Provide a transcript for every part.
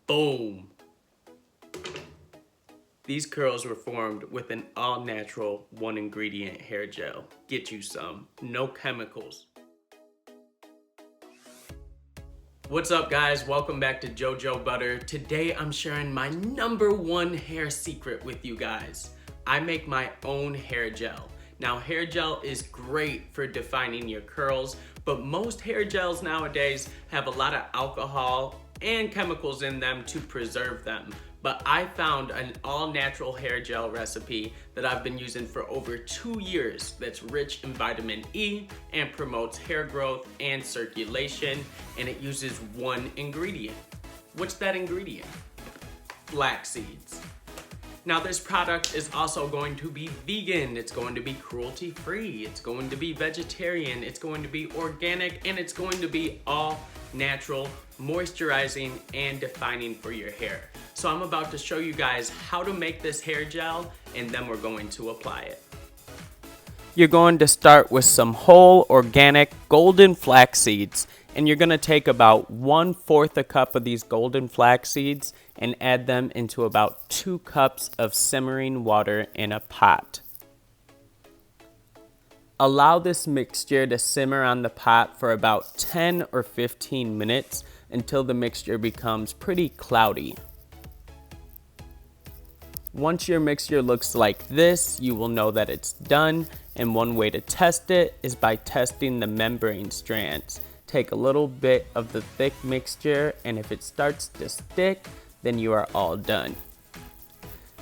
Boom. These curls were formed with an all-natural, one-ingredient hair gel. Get you some. No chemicals. What's up, guys? Welcome back to JoJoButter. Today I'm sharing my #1 hair secret with you guys. I make my own hair gel. Now, hair gel is great for defining your curls, but most hair gels nowadays have a lot of alcohol and chemicals in them to preserve them. But I found an all-natural hair gel recipe that I've been using for over 2 years that's rich in vitamin E and promotes hair growth and circulation, and it uses one ingredient. What's that ingredient? Flax seeds. Now, this product is also going to be vegan, it's going to be cruelty-free, it's going to be vegetarian, it's going to be organic, and it's going to be all natural, moisturizing, and defining for your hair. So I'm about to show you guys how to make this hair gel, and then we're going to apply it. You're going to start with some whole, organic, golden flax seeds, and you're going to take about 1/4 a cup of these golden flax seeds and add them into about 2 cups of simmering water in a pot. Allow this mixture to simmer on the pot for about 10 or 15 minutes until the mixture becomes pretty cloudy. Once your mixture looks like this, you will know that it's done, and one way to test it is by testing the membrane strands. Take a little bit of the thick mixture, and if it starts to stick, then you are all done.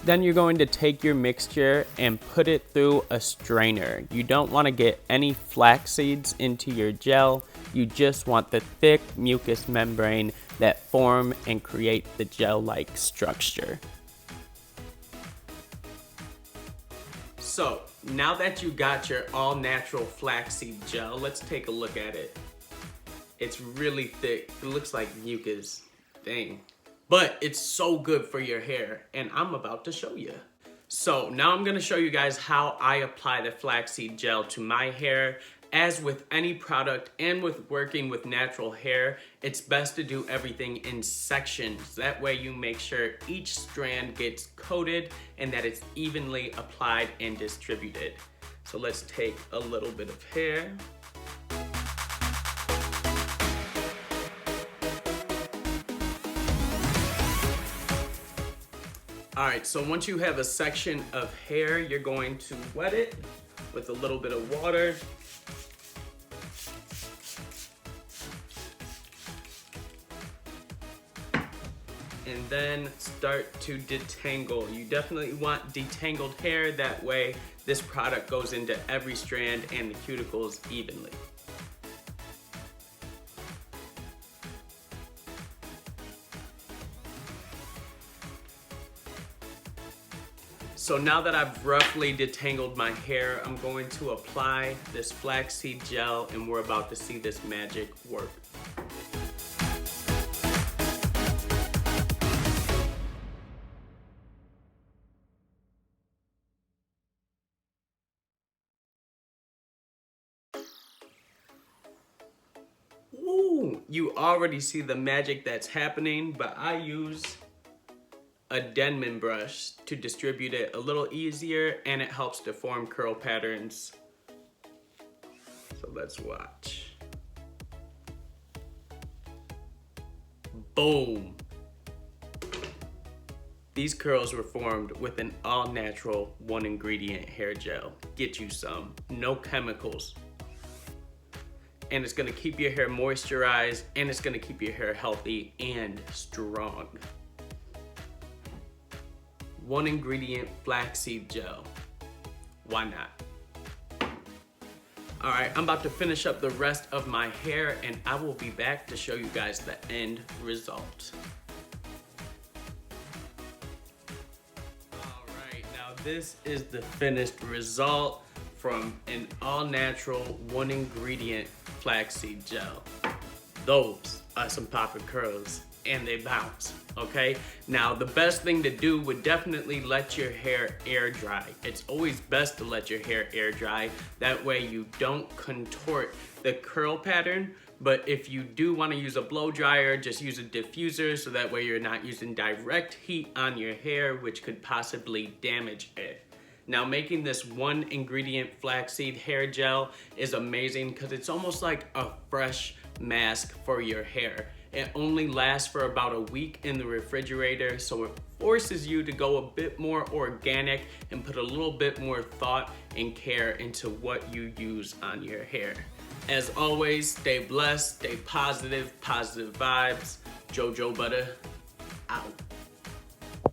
Then you're going to take your mixture and put it through a strainer. You don't want to get any flax seeds into your gel. You just want the thick mucus membrane that form and create the gel-like structure. So, now that you got your all-natural flaxseed gel, let's take a look at it. It's really thick. It looks like mucus. Dang. But it's so good for your hair, and I'm about to show you. So now I'm gonna show you guys how I apply the flaxseed gel to my hair. As with any product and with working with natural hair, it's best to do everything in sections. That way you make sure each strand gets coated and that it's evenly applied and distributed. So let's take a little bit of hair. All right, so once you have a section of hair, you're going to wet it with a little bit of water. And then start to detangle. You definitely want detangled hair, that way this product goes into every strand and the cuticles evenly. So now that I've roughly detangled my hair, I'm going to apply this flaxseed gel, and we're about to see this magic work. Ooh, you already see the magic that's happening, but I use a Denman brush to distribute it a little easier, and it helps to form curl patterns. So let's watch. Boom. These curls were formed with an all-natural, one-ingredient hair gel. Get you some. No chemicals. And it's gonna keep your hair moisturized, and it's gonna keep your hair healthy and strong. One ingredient flaxseed gel. Why not? All right, I'm about to finish up the rest of my hair, and I will be back to show you guys the end result. All right, now this is the finished result from an all-natural, one ingredient flaxseed gel. Those are some poppin' curls, and they bounce, okay? Now, the best thing to do would definitely let your hair air dry. It's always best to let your hair air dry. That way you don't contort the curl pattern But if you do want to use a blow dryer, just use a diffuser so that way you're not using direct heat on your hair, which could possibly damage it. Now, making this one ingredient flaxseed hair gel is amazing because it's almost like a fresh mask for your hair. It only lasts for about a week in the refrigerator, so it forces you to go a bit more organic and put a little bit more thought and care into what you use on your hair. As always, stay blessed, stay positive, positive vibes. JoJoButter out.